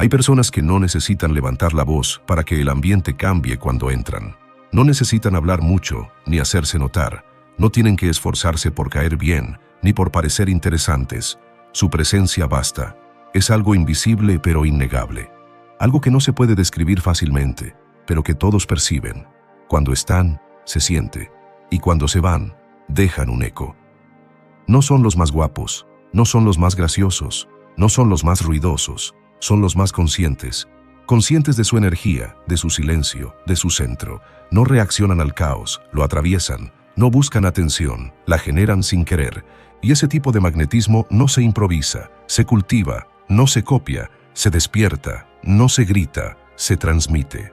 Hay personas que no necesitan levantar la voz para que el ambiente cambie cuando entran. No necesitan hablar mucho ni hacerse notar. No tienen que esforzarse por caer bien ni por parecer interesantes. Su presencia basta. Es algo invisible pero innegable. Algo que no se puede describir fácilmente, pero que todos perciben. Cuando están, se siente. Y cuando se van, dejan un eco. No son los más guapos, no son los más graciosos, no son los más ruidosos. Son los más conscientes. Conscientes de su energía, de su silencio, de su centro. No reaccionan al caos, lo atraviesan. No buscan atención, la generan sin querer. Y ese tipo de magnetismo no se improvisa, se cultiva, no se copia, se despierta, no se grita, se transmite.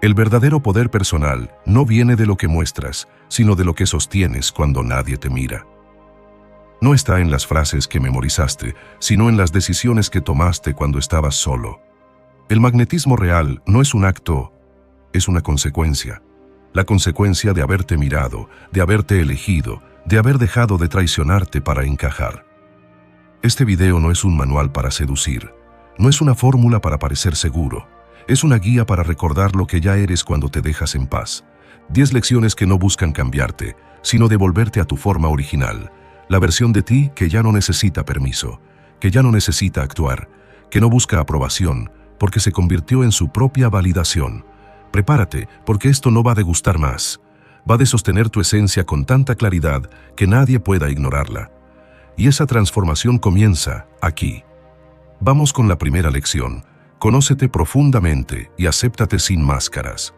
El verdadero poder personal no viene de lo que muestras, sino de lo que sostienes cuando nadie te mira. No está en las frases que memorizaste, sino en las decisiones que tomaste cuando estabas solo. El magnetismo real no es un acto, es una consecuencia. La consecuencia de haberte mirado, de haberte elegido, de haber dejado de traicionarte para encajar. Este video no es un manual para seducir, no es una fórmula para parecer seguro, es una guía para recordar lo que ya eres cuando te dejas en paz. 10 lecciones que no buscan cambiarte, sino devolverte a tu forma original. La versión de ti que ya no necesita permiso, que ya no necesita actuar, que no busca aprobación, porque se convirtió en su propia validación. Prepárate, porque esto no va de gustar más. Va de sostener tu esencia con tanta claridad que nadie pueda ignorarla. Y esa transformación comienza aquí. Vamos con la primera lección. Conócete profundamente y acéptate sin máscaras.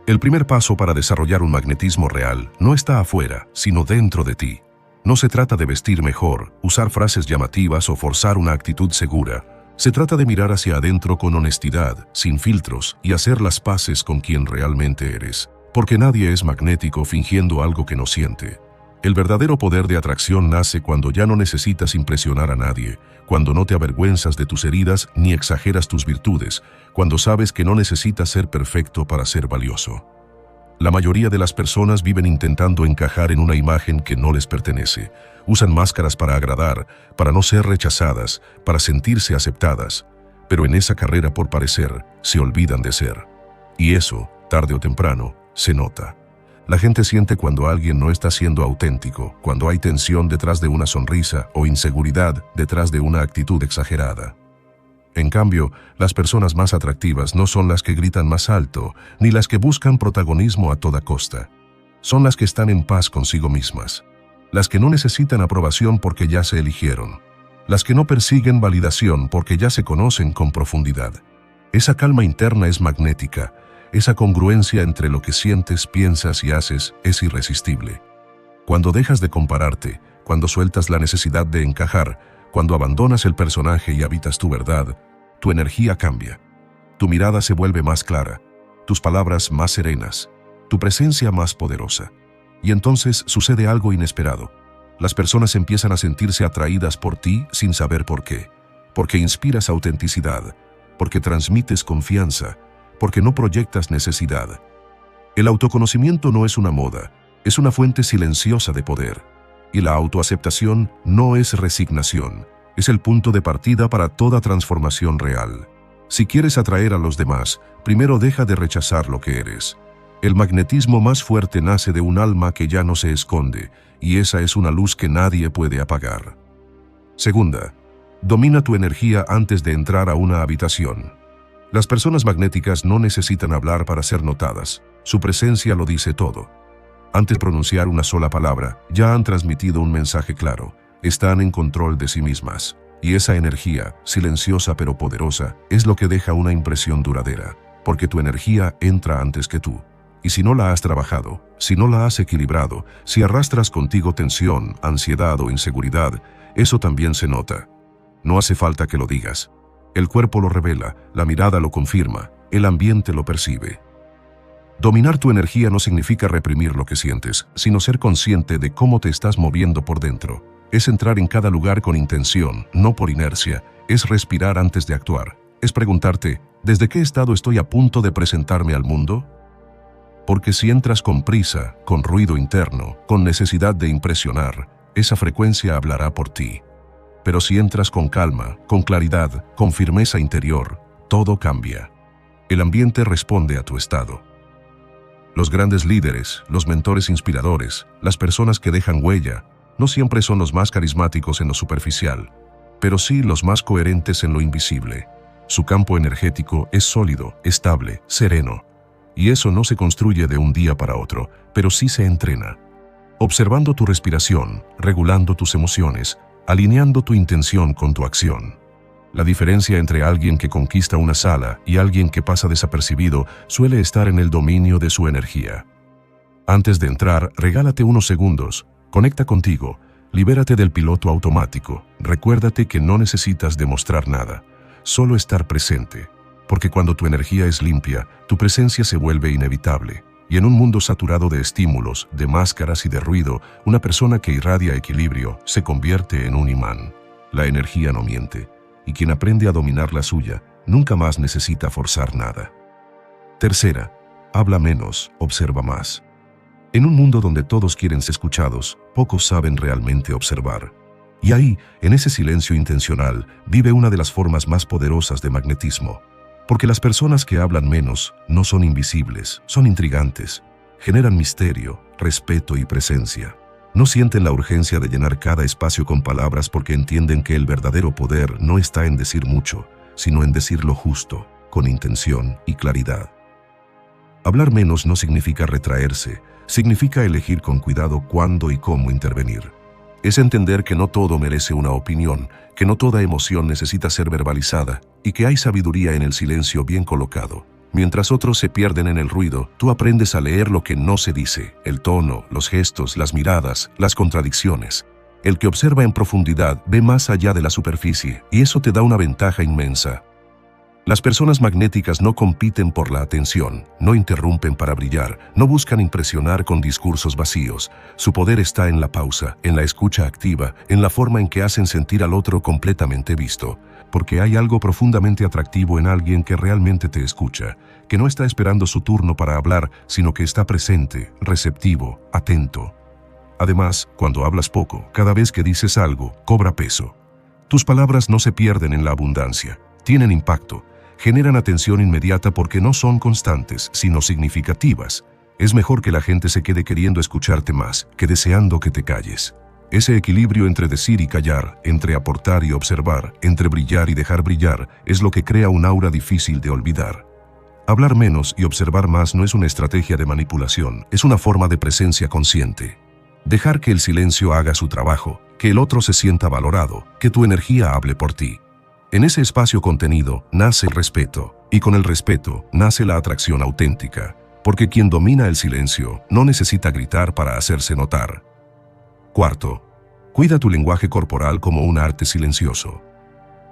El primer paso para desarrollar un magnetismo real no está afuera, sino dentro de ti. No se trata de vestir mejor, usar frases llamativas o forzar una actitud segura. Se trata de mirar hacia adentro con honestidad, sin filtros, y hacer las paces con quien realmente eres. Porque nadie es magnético fingiendo algo que no siente. El verdadero poder de atracción nace cuando ya no necesitas impresionar a nadie, cuando no te avergüenzas de tus heridas ni exageras tus virtudes, cuando sabes que no necesitas ser perfecto para ser valioso. La mayoría de las personas viven intentando encajar en una imagen que no les pertenece. Usan máscaras para agradar, para no ser rechazadas, para sentirse aceptadas. Pero en esa carrera por parecer, se olvidan de ser. Y eso, tarde o temprano, se nota. La gente siente cuando alguien no está siendo auténtico, cuando hay tensión detrás de una sonrisa o inseguridad detrás de una actitud exagerada. En cambio, las personas más atractivas no son las que gritan más alto, ni las que buscan protagonismo a toda costa. Son las que están en paz consigo mismas. Las que no necesitan aprobación porque ya se eligieron. Las que no persiguen validación porque ya se conocen con profundidad. Esa calma interna es magnética. Esa congruencia entre lo que sientes, piensas y haces es irresistible. Cuando dejas de compararte, cuando sueltas la necesidad de encajar, cuando abandonas el personaje y habitas tu verdad, tu energía cambia. Tu mirada se vuelve más clara, tus palabras más serenas, tu presencia más poderosa. Y entonces sucede algo inesperado. Las personas empiezan a sentirse atraídas por ti sin saber por qué. Porque inspiras autenticidad, porque transmites confianza, porque no proyectas necesidad. El autoconocimiento no es una moda, es una fuente silenciosa de poder. Y la autoaceptación no es resignación, es el punto de partida para toda transformación real. Si quieres atraer a los demás, primero deja de rechazar lo que eres. El magnetismo más fuerte nace de un alma que ya no se esconde, y esa es una luz que nadie puede apagar. Segunda, domina tu energía antes de entrar a una habitación. Las personas magnéticas no necesitan hablar para ser notadas, su presencia lo dice todo. Antes de pronunciar una sola palabra, ya han transmitido un mensaje claro. Están en control de sí mismas. Y esa energía, silenciosa pero poderosa, es lo que deja una impresión duradera. Porque tu energía entra antes que tú. Y si no la has trabajado, si no la has equilibrado, si arrastras contigo tensión, ansiedad o inseguridad, eso también se nota. No hace falta que lo digas. El cuerpo lo revela, la mirada lo confirma, el ambiente lo percibe. Dominar tu energía no significa reprimir lo que sientes, sino ser consciente de cómo te estás moviendo por dentro. Es entrar en cada lugar con intención, no por inercia. Es respirar antes de actuar. Es preguntarte, ¿desde qué estado estoy a punto de presentarme al mundo? Porque si entras con prisa, con ruido interno, con necesidad de impresionar, esa frecuencia hablará por ti. Pero si entras con calma, con claridad, con firmeza interior, todo cambia. El ambiente responde a tu estado. Los grandes líderes, los mentores inspiradores, las personas que dejan huella, no siempre son los más carismáticos en lo superficial, pero sí los más coherentes en lo invisible. Su campo energético es sólido, estable, sereno. Y eso no se construye de un día para otro, pero sí se entrena. Observando tu respiración, regulando tus emociones, alineando tu intención con tu acción. La diferencia entre alguien que conquista una sala y alguien que pasa desapercibido suele estar en el dominio de su energía. Antes de entrar, regálate unos segundos, conecta contigo, libérate del piloto automático, recuérdate que no necesitas demostrar nada, solo estar presente, porque cuando tu energía es limpia, tu presencia se vuelve inevitable, y en un mundo saturado de estímulos, de máscaras y de ruido, una persona que irradia equilibrio se convierte en un imán. La energía no miente, y quien aprende a dominar la suya, nunca más necesita forzar nada. Tercera, habla menos, observa más. En un mundo donde todos quieren ser escuchados, pocos saben realmente observar. Y ahí, en ese silencio intencional, vive una de las formas más poderosas de magnetismo. Porque las personas que hablan menos no son invisibles, son intrigantes, generan misterio, respeto y presencia. No sienten la urgencia de llenar cada espacio con palabras porque entienden que el verdadero poder no está en decir mucho, sino en decir lo justo, con intención y claridad. Hablar menos no significa retraerse, significa elegir con cuidado cuándo y cómo intervenir. Es entender que no todo merece una opinión, que no toda emoción necesita ser verbalizada y que hay sabiduría en el silencio bien colocado. Mientras otros se pierden en el ruido, tú aprendes a leer lo que no se dice, el tono, los gestos, las miradas, las contradicciones. El que observa en profundidad ve más allá de la superficie y eso te da una ventaja inmensa. Las personas magnéticas no compiten por la atención, no interrumpen para brillar, no buscan impresionar con discursos vacíos. Su poder está en la pausa, en la escucha activa, en la forma en que hacen sentir al otro completamente visto. Porque hay algo profundamente atractivo en alguien que realmente te escucha, que no está esperando su turno para hablar, sino que está presente, receptivo, atento. Además, cuando hablas poco, cada vez que dices algo, cobra peso. Tus palabras no se pierden en la abundancia, tienen impacto. Generan atención inmediata porque no son constantes, sino significativas. Es mejor que la gente se quede queriendo escucharte más, que deseando que te calles. Ese equilibrio entre decir y callar, entre aportar y observar, entre brillar y dejar brillar, es lo que crea un aura difícil de olvidar. Hablar menos y observar más no es una estrategia de manipulación, es una forma de presencia consciente. Dejar que el silencio haga su trabajo, que el otro se sienta valorado, que tu energía hable por ti. En ese espacio contenido nace el respeto, y con el respeto nace la atracción auténtica, porque quien domina el silencio no necesita gritar para hacerse notar. Cuarto, cuida tu lenguaje corporal como un arte silencioso.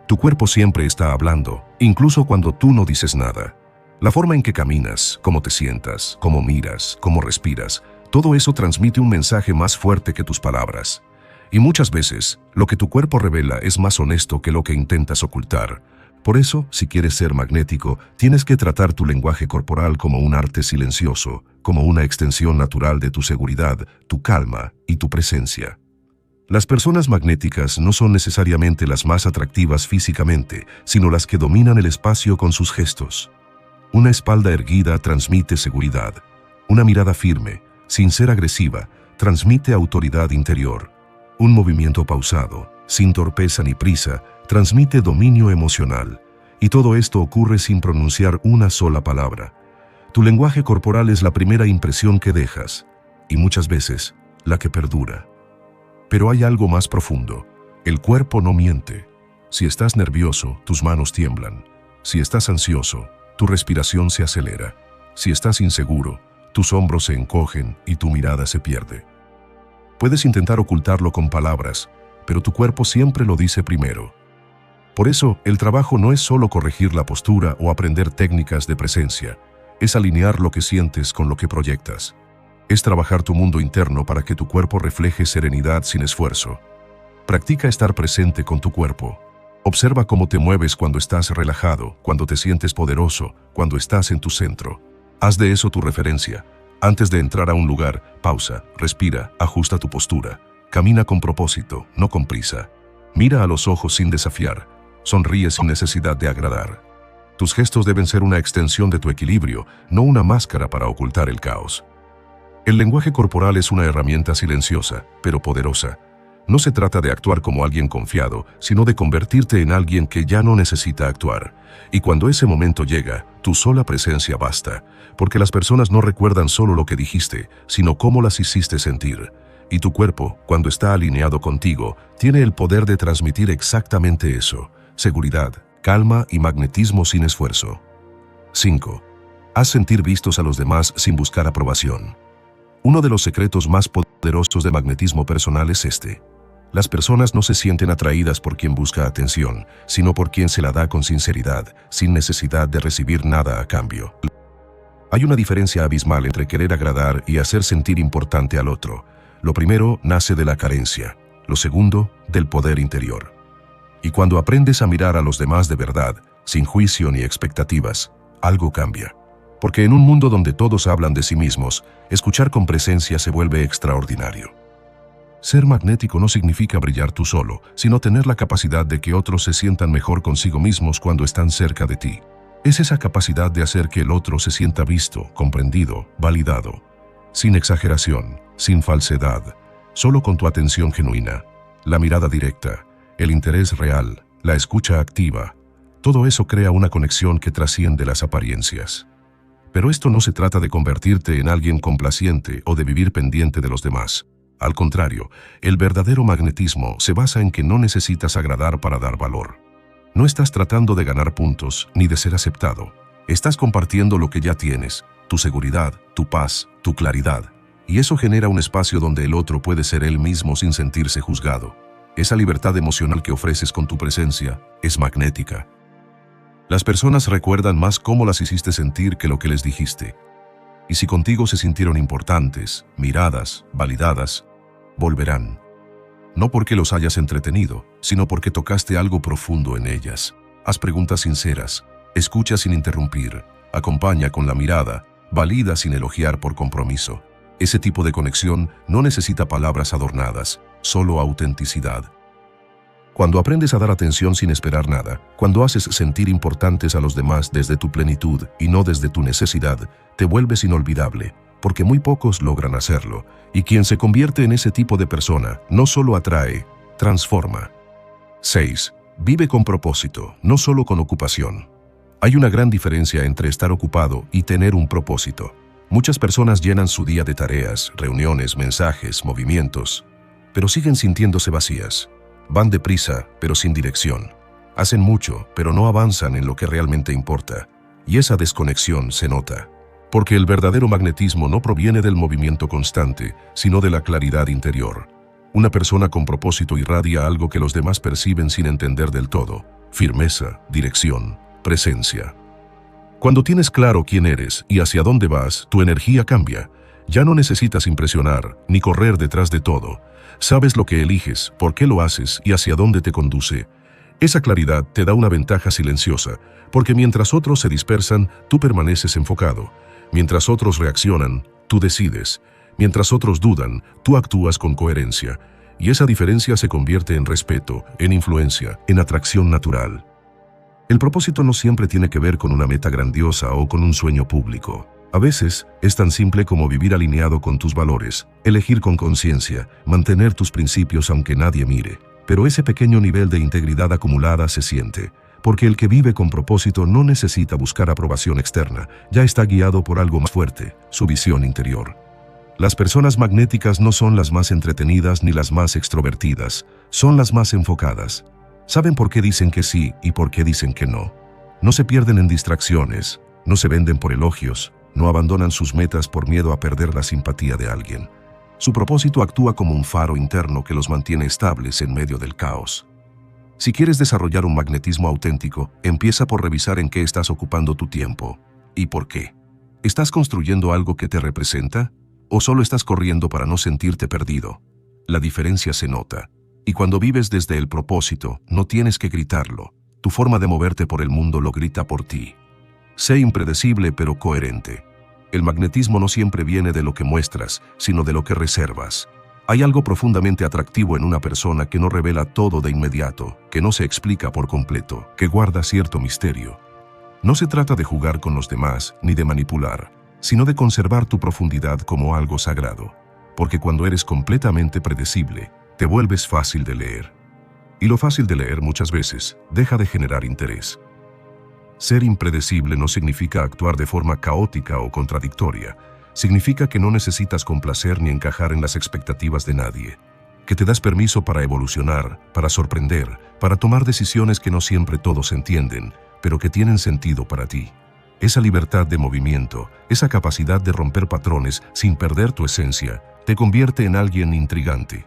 Tu cuerpo siempre está hablando, incluso cuando tú no dices nada. La forma en que caminas, cómo te sientas, cómo miras, cómo respiras, todo eso transmite un mensaje más fuerte que tus palabras. Y muchas veces, lo que tu cuerpo revela es más honesto que lo que intentas ocultar. Por eso, si quieres ser magnético, tienes que tratar tu lenguaje corporal como un arte silencioso, como una extensión natural de tu seguridad, tu calma y tu presencia. Las personas magnéticas no son necesariamente las más atractivas físicamente, sino las que dominan el espacio con sus gestos. Una espalda erguida transmite seguridad. Una mirada firme, sin ser agresiva, transmite autoridad interior. Un movimiento pausado, sin torpeza ni prisa, transmite dominio emocional. Y todo esto ocurre sin pronunciar una sola palabra. Tu lenguaje corporal es la primera impresión que dejas, y muchas veces la que perdura. Pero hay algo más profundo. El cuerpo no miente. Si estás nervioso, tus manos tiemblan. Si estás ansioso, tu respiración se acelera. Si estás inseguro, tus hombros se encogen y tu mirada se pierde. Puedes intentar ocultarlo con palabras, pero tu cuerpo siempre lo dice primero. Por eso, el trabajo no es solo corregir la postura o aprender técnicas de presencia, es alinear lo que sientes con lo que proyectas. Es trabajar tu mundo interno para que tu cuerpo refleje serenidad sin esfuerzo. Practica estar presente con tu cuerpo. Observa cómo te mueves cuando estás relajado, cuando te sientes poderoso, cuando estás en tu centro. Haz de eso tu referencia. Antes de entrar a un lugar, pausa, respira, ajusta tu postura. Camina con propósito, no con prisa. Mira a los ojos sin desafiar. Sonríe sin necesidad de agradar. Tus gestos deben ser una extensión de tu equilibrio, no una máscara para ocultar el caos. El lenguaje corporal es una herramienta silenciosa, pero poderosa. No se trata de actuar como alguien confiado, sino de convertirte en alguien que ya no necesita actuar. Y cuando ese momento llega, tu sola presencia basta, porque las personas no recuerdan solo lo que dijiste, sino cómo las hiciste sentir. Y tu cuerpo, cuando está alineado contigo, tiene el poder de transmitir exactamente eso: seguridad, calma y magnetismo sin esfuerzo. 5. Haz sentir vistos a los demás sin buscar aprobación. Uno de los secretos más poderosos de magnetismo personal es este. Las personas no se sienten atraídas por quien busca atención, sino por quien se la da con sinceridad, sin necesidad de recibir nada a cambio. Hay una diferencia abismal entre querer agradar y hacer sentir importante al otro. Lo primero nace de la carencia, lo segundo, del poder interior. Y cuando aprendes a mirar a los demás de verdad, sin juicio ni expectativas, algo cambia. Porque en un mundo donde todos hablan de sí mismos, escuchar con presencia se vuelve extraordinario. Ser magnético no significa brillar tú solo, sino tener la capacidad de que otros se sientan mejor consigo mismos cuando están cerca de ti. Es esa capacidad de hacer que el otro se sienta visto, comprendido, validado. Sin exageración, sin falsedad, solo con tu atención genuina, la mirada directa, el interés real, la escucha activa. Todo eso crea una conexión que trasciende las apariencias. Pero esto no se trata de convertirte en alguien complaciente o de vivir pendiente de los demás. Al contrario, el verdadero magnetismo se basa en que no necesitas agradar para dar valor. No estás tratando de ganar puntos ni de ser aceptado. Estás compartiendo lo que ya tienes, tu seguridad, tu paz, tu claridad. Y eso genera un espacio donde el otro puede ser él mismo sin sentirse juzgado. Esa libertad emocional que ofreces con tu presencia es magnética. Las personas recuerdan más cómo las hiciste sentir que lo que les dijiste. Y si contigo se sintieron importantes, miradas, validadas, volverán. No porque los hayas entretenido, sino porque tocaste algo profundo en ellas. Haz preguntas sinceras, escucha sin interrumpir, acompaña con la mirada, valida sin elogiar por compromiso. Ese tipo de conexión no necesita palabras adornadas, solo autenticidad. Cuando aprendes a dar atención sin esperar nada, cuando haces sentir importantes a los demás desde tu plenitud y no desde tu necesidad, te vuelves inolvidable, porque muy pocos logran hacerlo, y quien se convierte en ese tipo de persona no solo atrae, transforma. 6. Vive con propósito, no solo con ocupación. Hay una gran diferencia entre estar ocupado y tener un propósito. Muchas personas llenan su día de tareas, reuniones, mensajes, movimientos, pero siguen sintiéndose vacías. Van deprisa, pero sin dirección. Hacen mucho, pero no avanzan en lo que realmente importa. Y esa desconexión se nota. Porque el verdadero magnetismo no proviene del movimiento constante, sino de la claridad interior. Una persona con propósito irradia algo que los demás perciben sin entender del todo: firmeza, dirección, presencia. Cuando tienes claro quién eres y hacia dónde vas, tu energía cambia. Ya no necesitas impresionar, ni correr detrás de todo. Sabes lo que eliges, por qué lo haces y hacia dónde te conduce. Esa claridad te da una ventaja silenciosa, porque mientras otros se dispersan, tú permaneces enfocado. Mientras otros reaccionan, tú decides. Mientras otros dudan, tú actúas con coherencia. Y esa diferencia se convierte en respeto, en influencia, en atracción natural. El propósito no siempre tiene que ver con una meta grandiosa o con un sueño público. A veces, es tan simple como vivir alineado con tus valores, elegir con conciencia, mantener tus principios aunque nadie mire. Pero ese pequeño nivel de integridad acumulada se siente, porque el que vive con propósito no necesita buscar aprobación externa, ya está guiado por algo más fuerte, su visión interior. Las personas magnéticas no son las más entretenidas ni las más extrovertidas, son las más enfocadas. Saben por qué dicen que sí y por qué dicen que no. No se pierden en distracciones, no se venden por elogios, no abandonan sus metas por miedo a perder la simpatía de alguien. Su propósito actúa como un faro interno que los mantiene estables en medio del caos. Si quieres desarrollar un magnetismo auténtico, empieza por revisar en qué estás ocupando tu tiempo y por qué. ¿Estás construyendo algo que te representa? ¿O solo estás corriendo para no sentirte perdido? La diferencia se nota. Y cuando vives desde el propósito, no tienes que gritarlo. Tu forma de moverte por el mundo lo grita por ti. Sé impredecible pero coherente. El magnetismo no siempre viene de lo que muestras, sino de lo que reservas. Hay algo profundamente atractivo en una persona que no revela todo de inmediato, que no se explica por completo, que guarda cierto misterio. No se trata de jugar con los demás ni de manipular, sino de conservar tu profundidad como algo sagrado. Porque cuando eres completamente predecible, te vuelves fácil de leer. Y lo fácil de leer muchas veces deja de generar interés. Ser impredecible no significa actuar de forma caótica o contradictoria. Significa que no necesitas complacer ni encajar en las expectativas de nadie. Que te das permiso para evolucionar, para sorprender, para tomar decisiones que no siempre todos entienden, pero que tienen sentido para ti. Esa libertad de movimiento, esa capacidad de romper patrones sin perder tu esencia, te convierte en alguien intrigante.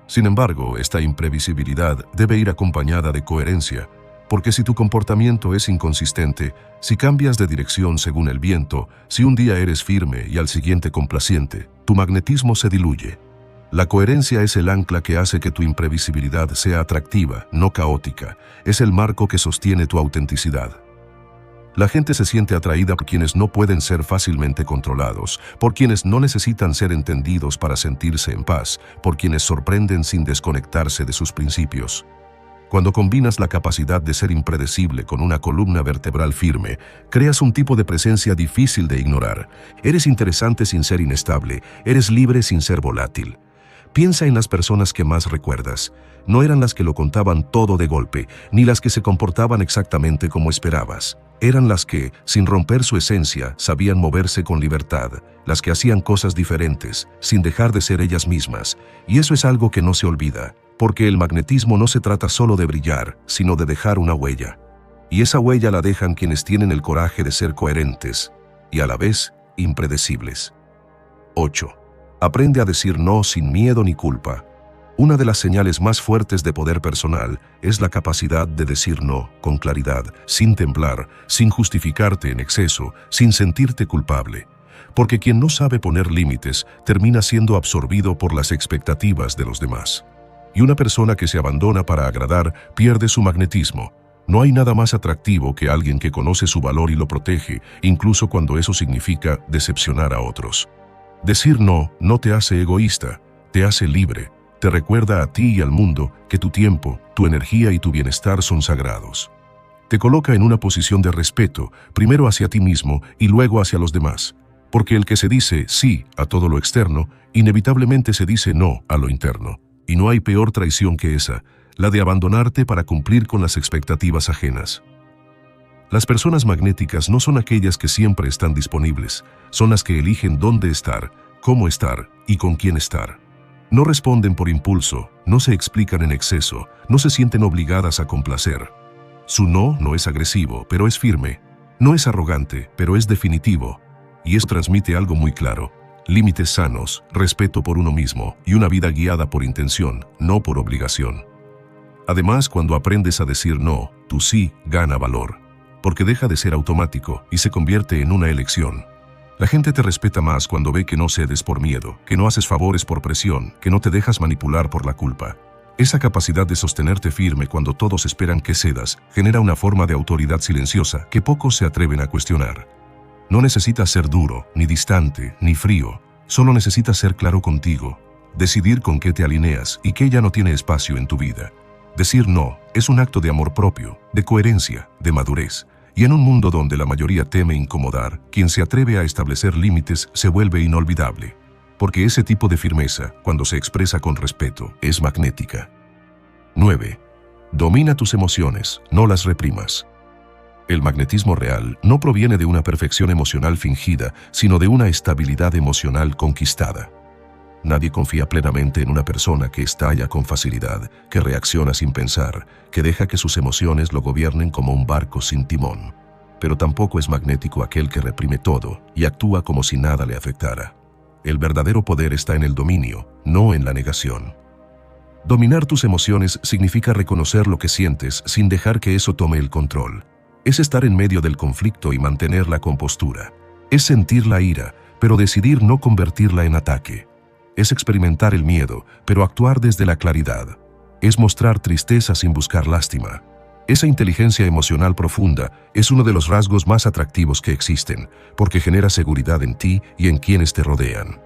Sin embargo, esta imprevisibilidad debe ir acompañada de coherencia, porque si tu comportamiento es inconsistente, si cambias de dirección según el viento, si un día eres firme y al siguiente complaciente, tu magnetismo se diluye. La coherencia es el ancla que hace que tu imprevisibilidad sea atractiva, no caótica. Es el marco que sostiene tu autenticidad. La gente se siente atraída por quienes no pueden ser fácilmente controlados, por quienes no necesitan ser entendidos para sentirse en paz, por quienes sorprenden sin desconectarse de sus principios. Cuando combinas la capacidad de ser impredecible con una columna vertebral firme, creas un tipo de presencia difícil de ignorar. Eres interesante sin ser inestable, eres libre sin ser volátil. Piensa en las personas que más recuerdas. No eran las que lo contaban todo de golpe, ni las que se comportaban exactamente como esperabas. Eran las que, sin romper su esencia, sabían moverse con libertad, las que hacían cosas diferentes, sin dejar de ser ellas mismas. Y eso es algo que no se olvida, porque el magnetismo no se trata solo de brillar, sino de dejar una huella. Y esa huella la dejan quienes tienen el coraje de ser coherentes, y a la vez, impredecibles. 8. Aprende a decir no sin miedo ni culpa. Una de las señales más fuertes de poder personal es la capacidad de decir no con claridad, sin temblar, sin justificarte en exceso, sin sentirte culpable. Porque quien no sabe poner límites termina siendo absorbido por las expectativas de los demás. Y una persona que se abandona para agradar pierde su magnetismo. No hay nada más atractivo que alguien que conoce su valor y lo protege, incluso cuando eso significa decepcionar a otros. Decir no no te hace egoísta, te hace libre. Te recuerda a ti y al mundo que tu tiempo, tu energía y tu bienestar son sagrados. Te coloca en una posición de respeto, primero hacia ti mismo y luego hacia los demás. Porque el que se dice sí a todo lo externo, inevitablemente se dice no a lo interno. Y no hay peor traición que esa, la de abandonarte para cumplir con las expectativas ajenas. Las personas magnéticas no son aquellas que siempre están disponibles, son las que eligen dónde estar, cómo estar y con quién estar. No responden por impulso, no se explican en exceso, no se sienten obligadas a complacer. Su no no es agresivo, pero es firme. No es arrogante, pero es definitivo. Y eso transmite algo muy claro: límites sanos, respeto por uno mismo y una vida guiada por intención, no por obligación. Además, cuando aprendes a decir no, tu sí gana valor, porque deja de ser automático y se convierte en una elección. La gente te respeta más cuando ve que no cedes por miedo, que no haces favores por presión, que no te dejas manipular por la culpa. Esa capacidad de sostenerte firme cuando todos esperan que cedas genera una forma de autoridad silenciosa que pocos se atreven a cuestionar. No necesitas ser duro, ni distante, ni frío. Solo necesitas ser claro contigo, decidir con qué te alineas y qué ya no tiene espacio en tu vida. Decir no es un acto de amor propio, de coherencia, de madurez. Y en un mundo donde la mayoría teme incomodar, quien se atreve a establecer límites se vuelve inolvidable. Porque ese tipo de firmeza, cuando se expresa con respeto, es magnética. 9. Domina tus emociones, no las reprimas. El magnetismo real no proviene de una perfección emocional fingida, sino de una estabilidad emocional conquistada. Nadie confía plenamente en una persona que estalla con facilidad, que reacciona sin pensar, que deja que sus emociones lo gobiernen como un barco sin timón. Pero tampoco es magnético aquel que reprime todo y actúa como si nada le afectara. El verdadero poder está en el dominio, no en la negación. Dominar tus emociones significa reconocer lo que sientes sin dejar que eso tome el control. Es estar en medio del conflicto y mantener la compostura. Es sentir la ira, pero decidir no convertirla en ataque. Es experimentar el miedo, pero actuar desde la claridad. Es mostrar tristeza sin buscar lástima. Esa inteligencia emocional profunda es uno de los rasgos más atractivos que existen, porque genera seguridad en ti y en quienes te rodean.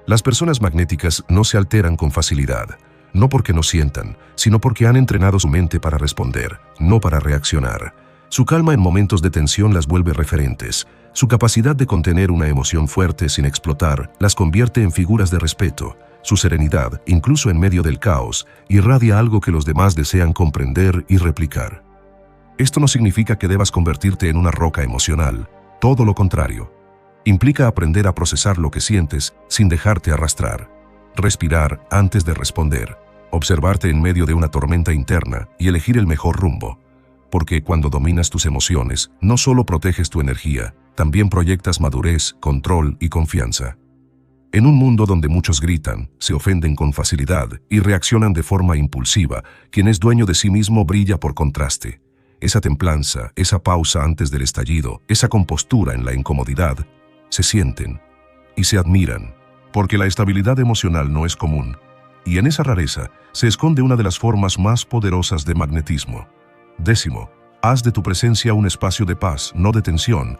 Las personas magnéticas no se alteran con facilidad, no porque no sientan, sino porque han entrenado su mente para responder, no para reaccionar. Su calma en momentos de tensión las vuelve referentes. Su capacidad de contener una emoción fuerte sin explotar las convierte en figuras de respeto. Su serenidad, incluso en medio del caos, irradia algo que los demás desean comprender y replicar. Esto no significa que debas convertirte en una roca emocional. Todo lo contrario. Implica aprender a procesar lo que sientes sin dejarte arrastrar. Respirar antes de responder. Observarte en medio de una tormenta interna y elegir el mejor rumbo. Porque cuando dominas tus emociones, no solo proteges tu energía, también proyectas madurez, control y confianza. En un mundo donde muchos gritan, se ofenden con facilidad y reaccionan de forma impulsiva, quien es dueño de sí mismo brilla por contraste. Esa templanza, esa pausa antes del estallido, esa compostura en la incomodidad, se sienten y se admiran, porque la estabilidad emocional no es común, y en esa rareza se esconde una de las formas más poderosas de magnetismo. 10. Haz de tu presencia un espacio de paz, no de tensión.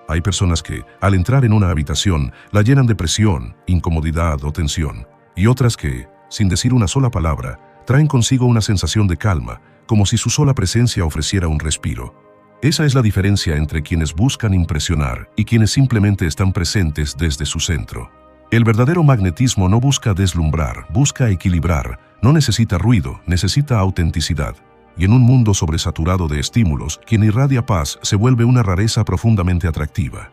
Hay personas que, al entrar en una habitación, la llenan de presión, incomodidad o tensión, y otras que, sin decir una sola palabra, traen consigo una sensación de calma, como si su sola presencia ofreciera un respiro. Esa es la diferencia entre quienes buscan impresionar y quienes simplemente están presentes desde su centro. El verdadero magnetismo no busca deslumbrar, busca equilibrar, no necesita ruido, necesita autenticidad. Y en un mundo sobresaturado de estímulos, quien irradia paz se vuelve una rareza profundamente atractiva.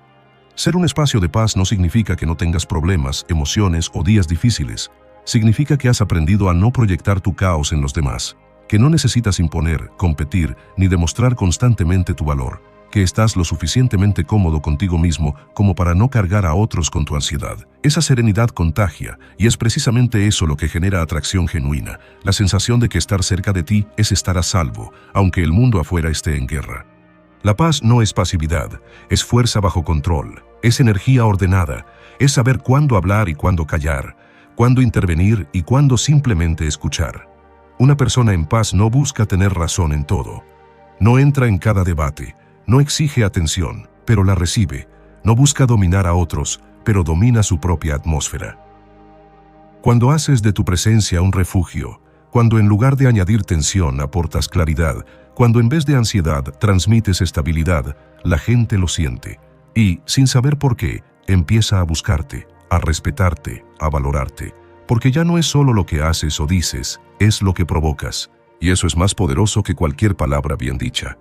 Ser un espacio de paz no significa que no tengas problemas, emociones o días difíciles. Significa que has aprendido a no proyectar tu caos en los demás, que no necesitas imponer, competir ni demostrar constantemente tu valor, que estás lo suficientemente cómodo contigo mismo como para no cargar a otros con tu ansiedad. Esa serenidad contagia, y es precisamente eso lo que genera atracción genuina, la sensación de que estar cerca de ti es estar a salvo, aunque el mundo afuera esté en guerra. La paz no es pasividad, es fuerza bajo control, es energía ordenada, es saber cuándo hablar y cuándo callar, cuándo intervenir y cuándo simplemente escuchar. Una persona en paz no busca tener razón en todo, no entra en cada debate, no exige atención, pero la recibe. No busca dominar a otros, pero domina su propia atmósfera. Cuando haces de tu presencia un refugio, cuando en lugar de añadir tensión aportas claridad, cuando en vez de ansiedad transmites estabilidad, la gente lo siente. Y, sin saber por qué, empieza a buscarte, a respetarte, a valorarte. Porque ya no es solo lo que haces o dices, es lo que provocas. Y eso es más poderoso que cualquier palabra bien dicha.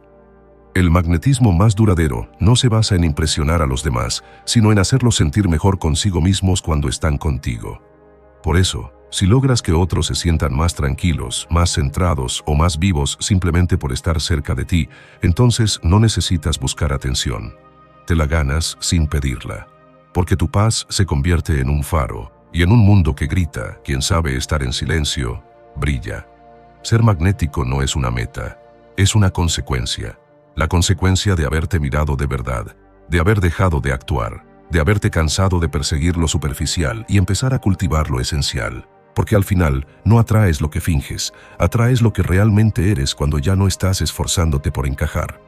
El magnetismo más duradero no se basa en impresionar a los demás, sino en hacerlos sentir mejor consigo mismos cuando están contigo. Por eso, si logras que otros se sientan más tranquilos, más centrados o más vivos simplemente por estar cerca de ti, entonces no necesitas buscar atención. Te la ganas sin pedirla. Porque tu paz se convierte en un faro, y en un mundo que grita, quien sabe estar en silencio, brilla. Ser magnético no es una meta, es una consecuencia. La consecuencia de haberte mirado de verdad, de haber dejado de actuar, de haberte cansado de perseguir lo superficial y empezar a cultivar lo esencial. Porque al final no atraes lo que finges, atraes lo que realmente eres cuando ya no estás esforzándote por encajar.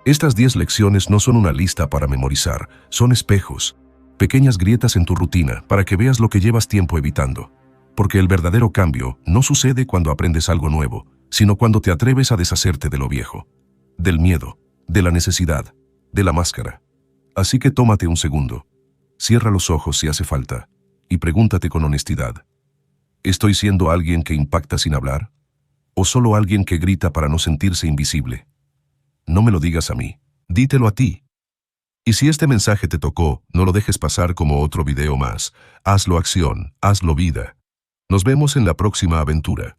Estas 10 lecciones no son una lista para memorizar, son espejos, pequeñas grietas en tu rutina para que veas lo que llevas tiempo evitando. Porque el verdadero cambio no sucede cuando aprendes algo nuevo, sino cuando te atreves a deshacerte de lo viejo. Del miedo, de la necesidad, de la máscara. Así que tómate un segundo, cierra los ojos si hace falta, y pregúntate con honestidad. ¿Estoy siendo alguien que impacta sin hablar? ¿O solo alguien que grita para no sentirse invisible? No me lo digas a mí, dítelo a ti. Y si este mensaje te tocó, no lo dejes pasar como otro video más. Hazlo acción, hazlo vida. Nos vemos en la próxima aventura.